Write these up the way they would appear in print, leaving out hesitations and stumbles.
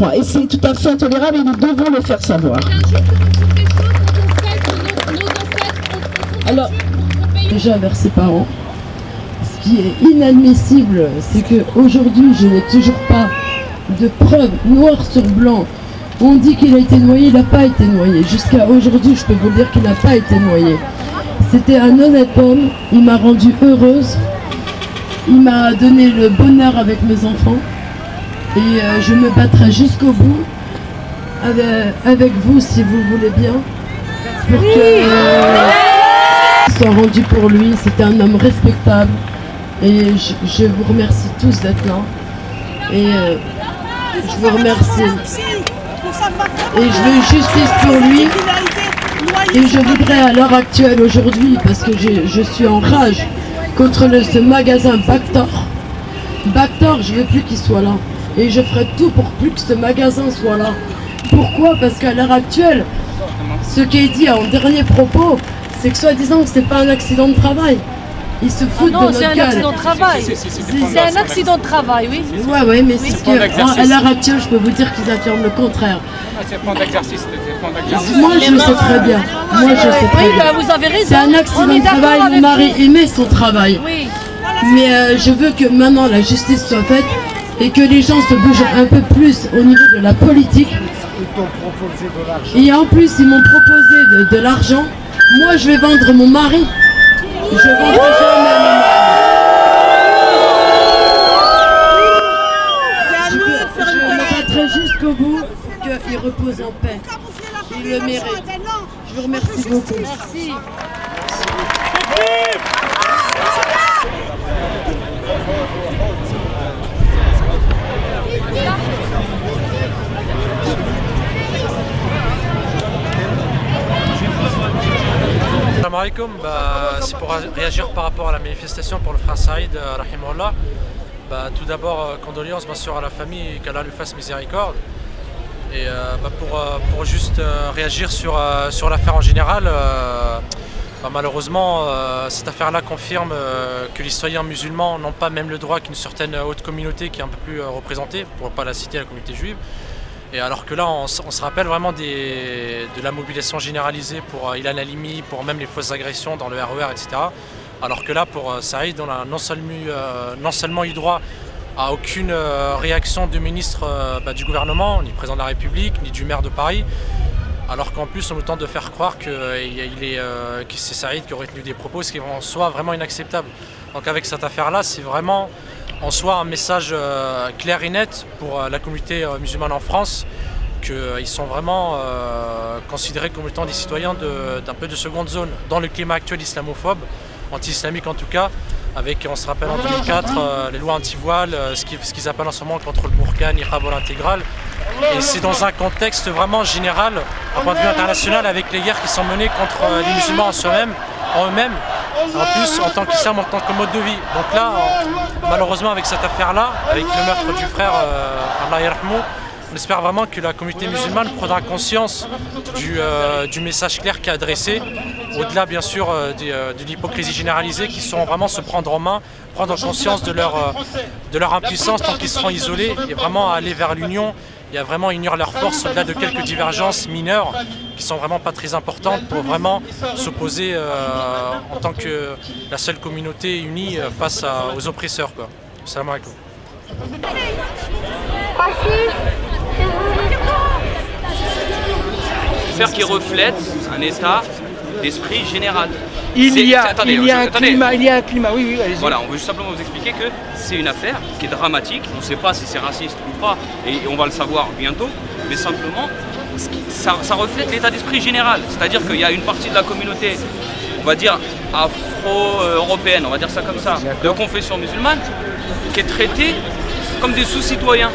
crois. Et c'est tout à fait intolérable et nous devons le faire savoir. Alors, déjà vers ses parents, ce qui est inadmissible, c'est qu'aujourd'hui, je n'ai toujours pas de preuves noir sur blanc. On dit qu'il a été noyé, il n'a pas été noyé. Jusqu'à aujourd'hui, je peux vous dire qu'il n'a pas été noyé. C'était un honnête homme, il m'a rendue heureuse, il m'a donné le bonheur avec mes enfants et je me battrai jusqu'au bout avec vous si vous voulez bien pour que soit rendu pour lui. C'était un homme respectable et je vous remercie tous d'être là et je vous remercie et je veux justice pour lui. Et je voudrais à l'heure actuelle aujourd'hui, parce que je suis en rage contre ce magasin Bactor. Bactor, je veux plus qu'il soit là. Et je ferai tout pour plus que ce magasin soit là. Pourquoi? Parce qu'à l'heure actuelle, ce qui est dit en dernier propos, c'est que soi-disant que c'est pas un accident de travail. Ils se foutent de notre gueule. Non, c'est un accident de travail. C'est un accident de travail, oui. Ouais, mais c'est ce qu'à l'heure actuelle, je peux vous dire qu'ils affirment le contraire. C'est plan d'exercice. Moi, je le sais très bien. Moi, je sais très bien. Vous avez raison. C'est un accident de travail. Mon mari aimait son travail. Oui. Mais je veux que maintenant la justice soit faite et que les gens se bougent un peu plus au niveau de la politique. Et en plus, ils m'ont proposé de l'argent. Moi, je vais vendre mon mari. Je vendrai jamais mon mari. Je me battrai jusqu'au bout pour qu'il repose en paix. Il le mérite. Je vous remercie beaucoup. Merci. Salam alaikum, c'est pour réagir par rapport à la manifestation pour le frère Saïd, rahimahullah. Tout d'abord, condoléances bien sûr à la famille, qu'Allah lui fasse miséricorde. Et pour juste réagir sur l'affaire en général, malheureusement, cette affaire-là confirme que les citoyens musulmans n'ont pas même le droit qu'une certaine haute communauté qui est un peu plus représentée, pour ne pas la citer, la communauté juive. Et alors que là, on se rappelle vraiment de la mobilisation généralisée pour Ilan Halimi, pour même les fausses agressions dans le RER, etc. Alors que là, pour Saïd, on a non seulement eu droit à aucune réaction du ministre du gouvernement, ni du président de la République, ni du maire de Paris, alors qu'en plus on nous tente de faire croire que c'est Saïd qui aurait tenu des propos, ce qui est en soi vraiment inacceptable. Donc avec cette affaire-là, c'est vraiment en soi un message clair et net pour la communauté musulmane en France, qu'ils sont vraiment considérés comme étant des citoyens d'un peu de seconde zone dans le climat actuel islamophobe, anti-islamique en tout cas, avec, on se rappelle en 2004, les lois anti-voile, ce qu'ils appellent en ce moment contre le burqa, niqab intégral. Et c'est dans un contexte vraiment général, à point de vue international, avec les guerres qui sont menées contre les musulmans en eux-mêmes, en plus en tant qu'islam, en tant que mode de vie. Donc là, malheureusement avec cette affaire-là, avec le meurtre du frère Allah yarhamou, on espère vraiment que la communauté musulmane prendra conscience du message clair qui est adressé, au-delà bien sûr de l'hypocrisie généralisée, qui sauront vraiment se prendre en main, prendre conscience de leur impuissance tant qu'ils seront isolés, et vraiment aller vers l'union et à vraiment unir leurs forces au-delà de quelques divergences mineures qui sont vraiment pas très importantes pour vraiment s'opposer en tant que la seule communauté unie face aux oppresseurs. Salam alaikum. Faire qui reflète un état d'esprit général. Il y a un climat, oui, allez-y. Voilà, on veut juste simplement vous expliquer que c'est une affaire qui est dramatique. On ne sait pas si c'est raciste ou pas, et on va le savoir bientôt, mais simplement, ça reflète l'état d'esprit général. C'est-à-dire qu'il y a une partie de la communauté, on va dire afro-européenne, on va dire ça comme ça, de confession musulmane, qui est traitée comme des sous-citoyens.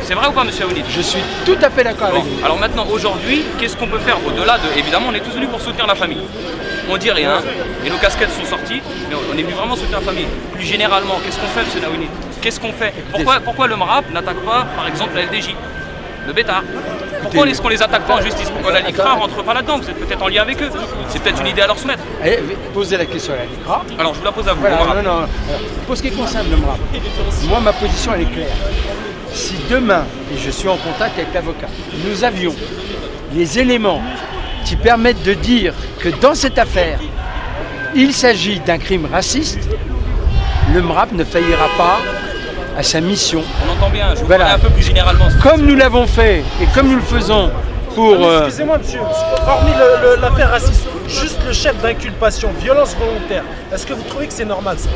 C'est vrai ou pas, monsieur Aounid? Je suis tout à fait d'accord avec vous. Alors maintenant, aujourd'hui, qu'est-ce qu'on peut faire au-delà de... Évidemment, on est tous venus pour soutenir la famille. On dit rien, et nos casquettes sont sorties, mais on est venu vraiment soutenir la famille. Plus généralement, qu'est-ce qu'on fait, monsieur Aounid? Qu'est-ce qu'on fait? Pourquoi le MRAP n'attaque pas, par exemple, la LDJ, le Bétard? Pourquoi est-ce qu'on les attaque pas en justice? Pourquoi la LICRA rentre pas là-dedans? Vous êtes peut-être en lien avec eux. C'est peut-être une idée à leur soumettre. Allez, posez la question à la LICRA. Alors, je vous la pose à vous. Voilà, non. Pour ce qui concerne le MRAP, moi, ma position, elle est claire. si demain, et je suis en contact avec l'avocat, nous avions les éléments qui permettent de dire que dans cette affaire, il s'agit d'un crime raciste, le MRAP ne faillira pas à sa mission. On entend bien, je vous parlais un peu plus généralement. Comme nous l'avons fait et comme nous le faisons pour... Excusez-moi monsieur, hormis l'affaire raciste, juste le chef d'inculpation, violence volontaire, est-ce que vous trouvez que c'est normal ça?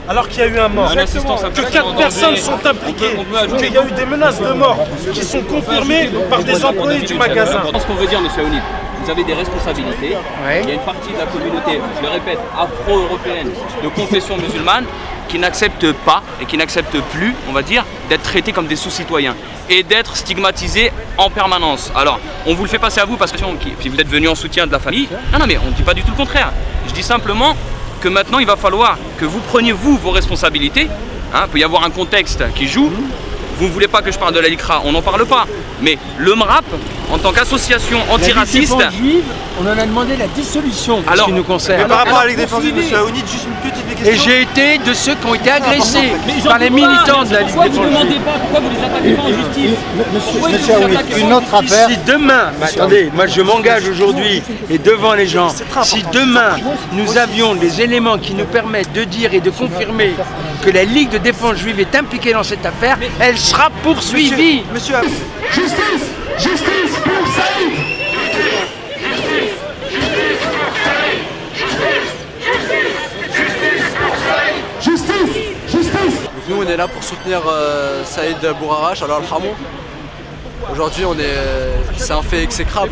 Alors qu'il y a eu un mort, que 4 personnes sont impliquées, qu'il y a eu des menaces de mort qui sont confirmées par des employés du magasin. Ce qu'on veut dire, monsieur Aounid, vous avez des responsabilités. Il y a une partie de la communauté, je le répète, afro-européenne de confession musulmane qui n'accepte pas et qui n'accepte plus, on va dire, d'être traités comme des sous-citoyens et d'être stigmatisés en permanence. Alors, on vous le fait passer à vous parce que puis vous êtes venu en soutien de la famille. Non, mais on ne dit pas du tout le contraire. Je dis simplement que maintenant, il va falloir que vous preniez, vous, vos responsabilités. Il peut y avoir un contexte qui joue. Vous ne voulez pas que je parle de la LICRA, on n'en parle pas. Mais le MRAP, en tant qu'association antiraciste... La Ligue défense juive, on en a demandé la dissolution en ce qui nous concerne. Par rapport à la Ligue défense juive, monsieur Aounid, juste une petite question. Et j'ai été de ceux qui ont été agressés par les militants de la Ligue défense juive. Pourquoi vous les attaquez pas en justice? Monsieur Aounid, une autre affaire. Si demain, attendez, moi je m'engage aujourd'hui et devant les gens, si demain nous avions des éléments qui nous permettent de dire et de confirmer que la Ligue de défense juive est impliquée dans cette affaire, elle sera poursuivie. Monsieur Justice! Justice pour Saïd! Justice! Justice! Nous on est là pour soutenir Saïd Bourarache, alors Al-Hamou. Aujourd'hui c'est un fait exécrable.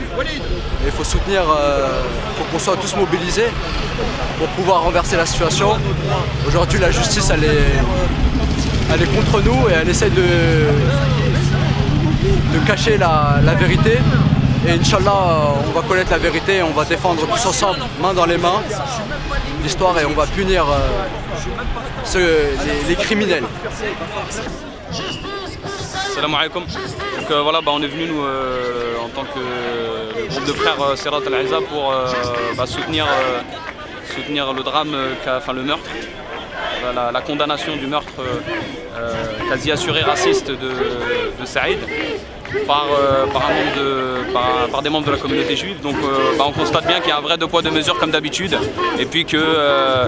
Il faut soutenir, faut qu'on soit tous mobilisés pour pouvoir renverser la situation. Aujourd'hui la justice elle est contre nous et elle essaie de cacher la vérité. Et Inch'Allah, on va connaître la vérité et on va défendre tous ensemble, main dans les mains, l'histoire et on va punir les criminels. Salam alaikum. Donc voilà, on est venu nous en tant que le groupe de frères Serat Al-Aza pour soutenir le drame, enfin le meurtre, la condamnation du meurtre quasi assuré raciste de Saïd par des membres de la communauté juive. Donc on constate bien qu'il y a un vrai deux poids deux mesures comme d'habitude et puis que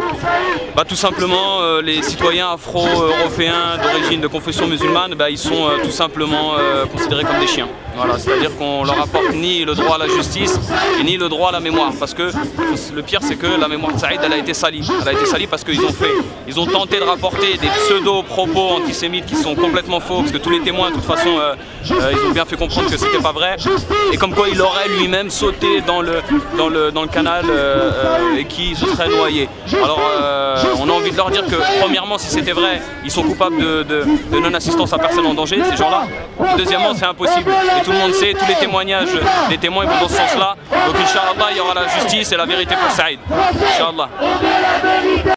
tout simplement les citoyens afro-européens d'origine de confession musulmane ils sont tout simplement considérés comme des chiens. Voilà, c'est-à-dire qu'on leur apporte ni le droit à la justice et ni le droit à la mémoire, parce que le pire c'est que la mémoire de Saïd elle a été salie. Elle a été salie parce qu'ils ont tenté de rapporter des pseudo-propos antisémites qui sont complètement faux, parce que tous les témoins de toute façon ils ont bien fait comprendre que c'était pas vrai, et comme quoi il aurait lui-même sauté dans le canal et qui se serait noyé. Alors on a envie de leur dire que premièrement, si c'était vrai, ils sont coupables de non-assistance à personne en danger, ces gens-là. Deuxièmement, c'est impossible. Et tout le monde sait, tous les témoignages des témoins vont dans ce sens-là. Donc Inch'Allah, il y aura la justice et la vérité pour Saïd. Inch'Allah.